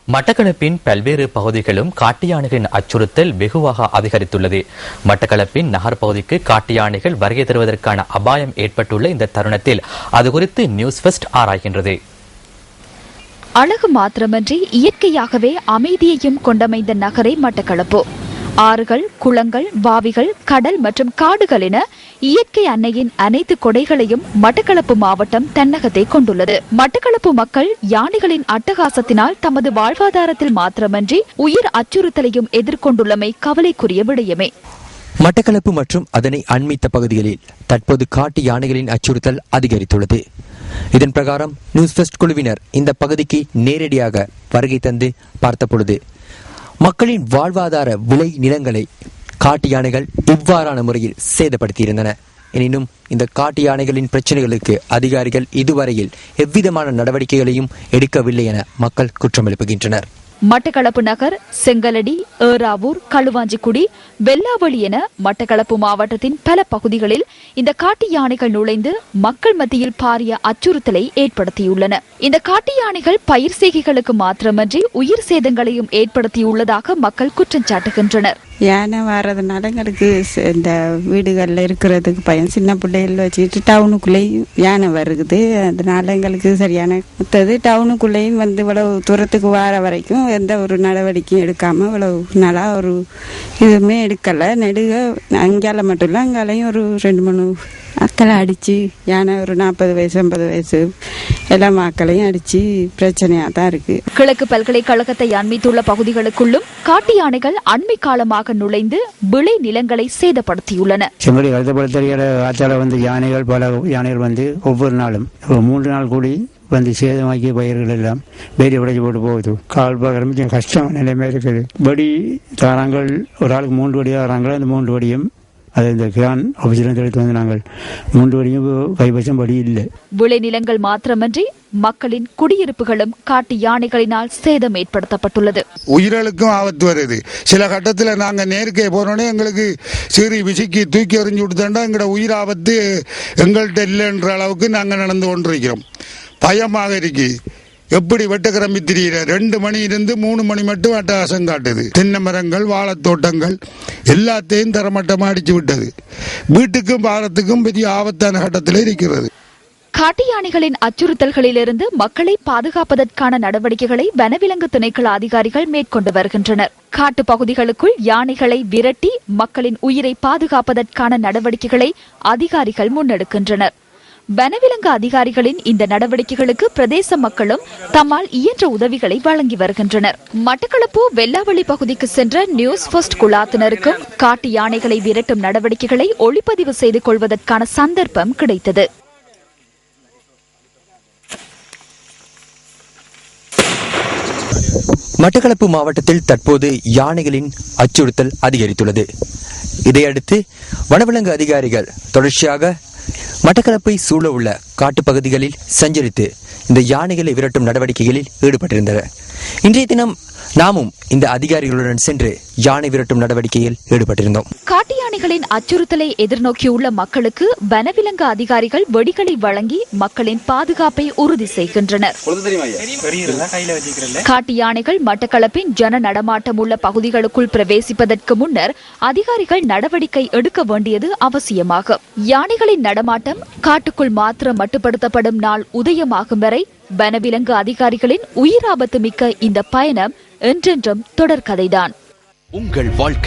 மட்டக்களப்பின் பல்வேறு பகுதிகளும் காட்டு யானைகளின் அச்சுறுத்தல் வெகுவாக அதிகரித்துள்ளது. மட்டக்களப்பின் நகர் பகுதிக்கு காட்டு யானைகள் வருகை தருவதற்கான அபாயம் ஏற்பட்டுள்ள இந்த தருணத்தில் அது குறித்து நியூஸ் ஃபர்ஸ்ட் ஆராய்கின்றது. அழகு மாத்திரமன்றி இயற்கையாகவே அமைதியையும் கொண்டமைந்த நகரை மட்டக்களப்பு. ஆறுகள், குளங்கள், வாவிகள், கடல் மற்றும் காடுகள் என இயற்கை அன்னையின் அனைத்து கொடைகளையும் மட்டக்களப்பு மாவட்டம் தன்னகத்தை கொண்டுள்ளது. மட்டக்களப்பு மக்கள் யானைகளின் அட்டகாசத்தினால் தமது வாழ்வாதாரத்தில் மாத்திரமன்றி உயிர் அச்சுறுத்தலையும் எதிர்கொண்டுள்ளமை கவலைக்குரிய விடயமே. மட்டக்களப்பு மற்றும் அதனை அண்மித்த பகுதிகளில் தற்போது காட்டு யானைகளின் அச்சுறுத்தல் அதிகரித்துள்ளது. இதன் பிரகாரம் நியூஸ் ஃபர்ஸ்ட் குழுவினர் இந்த பகுதிக்கு நேரடியாக வருகை தந்து பார்த்தபொழுது மக்களின் வாழ்வாதார விளை நிலங்களை காட்டு யானைகள் இவ்வாறான முறையில் சேதப்படுத்தியிருந்தன. எனினும் இந்த காட்டு யானைகளின் பிரச்சனைகளுக்கு அதிகாரிகள் இதுவரையில் எவ்விதமான நடவடிக்கைகளையும் எடுக்கவில்லை என மக்கள் குற்றம் எழுப்புகின்றனர். மட்டக்களப்பு நகர், செங்கலடி, ஏறாவூர், களுவாஞ்சிக்குடி, வெல்லாவளி என மட்டக்களப்பு மாவட்டத்தின் பல பகுதிகளில் இந்த காட்டு யானைகள் நுழைந்து மக்கள் மத்தியில் பாரிய அச்சுறுத்தலை ஏற்படுத்தியுள்ளன. இந்த காட்டு யானைகள் பயிர் செய்கைகளுக்கு மாத்திரமன்றி உயிர் சேதங்களையும் ஏற்படுத்தியுள்ளதாக மக்கள் குற்றம் சாட்டுகின்றனர். யானை வர்றதுனால எங்களுக்கு இந்த வீடுகளில் இருக்கிறதுக்கு பயம். சின்ன பிள்ளைகள் வச்சுக்கிட்டு டவுனுக்குள்ளேயும் யானை வருகுது. அதனால எங்களுக்கு சரியான டவுனுக்குள்ளேயும் இவ்வளவு தூரத்துக்கு வர வரைக்கும் எந்த ஒரு நடவடிக்கையும் எடுக்காமல் இவ்வளவு நாளாக ஒரு இதுவுமே எடுக்கலை. நெடுக அங்கால மட்டும் இல்லை, அங்காலையும் ஒரு 2-3 மக்களை அடித்து யானை ஒரு 40 வயசு 50 வயசு எல்லா மக்களையும் அடித்து பிரச்சனையாக தான் இருக்குது. கிழக்கு பல்கலைக்கழகத்தை அண்மித்துள்ள பகுதிகளுக்குள்ளும் காட்டு யானைகள் அண்மை காலமாக நுழைந்து விளை நிலங்களை சேதப்படுத்தியுள்ளன. செங்கடி ஆற்றால யானைகள் பல யானைகள் ஒவ்வொரு நாளும் 3 நாள் கூடி சேதமாக்கிய பயிர்கள் எல்லாம் வேறு உடைச்சு போட்டு போகுது. கால் பார்க்குற கஷ்டம் நிலைமை இருக்குது. வடி தாராங்கள் ஒரு ஆளுக்கு 3 வடி தாராங்கள். அந்த 3 வடியும் அது இந்த கிரான் ஆஃபீஸில் எடுத்து நாங்கள் 3 வடியும் கைவசம் வடி இல்லை. விளைநிலங்கள் மாத்திரமன்றி மக்களின் குடியிருப்புகளும் காட்டு யானைகளினால் சேதம் ஏற்படுத்தப்பட்டுள்ளது. உயிர்களுக்கும் ஆபத்து வருது. சில கட்டத்தில் நாங்கள் நேருக்கே போனோடனே எங்களுக்கு சிறு விசிக்கி தூக்கி எறிஞ்சு விட்டுட்டா எங்களோட உயிர் ஆபத்து எங்கள்கிட்ட இல்லைன்ற அளவுக்கு நாங்கள் நடந்து கொண்டிருக்கிறோம். பயமாக இருக்கு. எப்படி வெட்டக்கிரம்பி திரியிற 2 மணியிலிருந்து 3 மணி மட்டும் அட்டகாசம் காட்டுது. தென்னை மரங்கள், வாழைத்தோட்டங்கள் எல்லாத்தையும் தரமட்டமா அடிச்சு விட்டது. வீட்டுக்கும் பாரத்துக்கும் பெரிய ஆபத்தான கட்டத்தில் இருக்கிறது. காட்டு யானைகளின் அச்சுறுத்தல்களிலிருந்து மக்களை பாதுகாப்பதற்கான நடவடிக்கைகளை வனவிலங்கு திணைக்கள அதிகாரிகள் மேற்கொண்டு வருகின்றனர். காட்டு பகுதிகளுக்குள் யானைகளை விரட்டி மக்களின் உயிரை பாதுகாப்பதற்கான நடவடிக்கைகளை அதிகாரிகள் முன்னெடுக்கின்றனர். வனவிலங்கு அதிகாரிகளின் இந்த நடவடிக்கைகளுக்கு பிரதேச மக்களும் தம்மால் இயன்ற உதவிகளை வழங்கி வருகின்றனர். மட்டக்களப்பு வெல்லாவளி பகுதிக்கு சென்ற நியூஸ் ஃபர்ஸ்ட் குழாத்தினருக்கும் காட்டு யானைகளை விரட்டும் நடவடிக்கைகளை ஒளிப்பதிவு செய்து கொள்வதற்கான சந்தர்ப்பம் கிடைத்தது. மட்டக்களப்பு மாவட்டத்தில் தற்போது யானைகளின் அச்சுறுத்தல் அதிகரித்துள்ளது. இதையடுத்து வனவிலங்கு அதிகாரிகள் தொடர்ச்சியாக மட்டக்களப்பை சூழ உள்ள காட்டுப்பகுதிகளில் சஞ்சரித்து இந்த யானைகளை விரட்டும் நடவடிக்கைகளில் ஈடுபட்டிருந்தனர். இன்றைய தினம் நாமும் இந்த அதிகாரிகளுடன் சென்று யானை விரட்டும் நடவடிக்கையில் ஈடுபட்டிருந்தோம். காட்டு யானைகளின் அச்சுறுத்தலை எதிர்நோக்கியுள்ள மக்களுக்கு வனவிலங்கு அதிகாரிகள் வெடிகளை வழங்கி மக்களின் பாதுகாப்பை உறுதி செய்கின்றனர். காட்டு யானைகள் மட்டக்களப்பின் ஜன நடமாட்டம் உள்ள பகுதிகளுக்குள் பிரவேசிப்பதற்கு முன்னர் அதிகாரிகள் நடவடிக்கை எடுக்க வேண்டியது அவசியமாகும். யானைகளின் நடமாட்டம் காட்டுக்குள் மாத்திரம் மட்டுப்படுத்தப்படும் நாள் உதயமாகும் வரை வனவிலங்கு அதிகாரிகளின் உயிராபத்து மிக்க இந்த பயணம் என்றென்றும் தொடர்கதைதான். உங்கள் வாழ்க்கை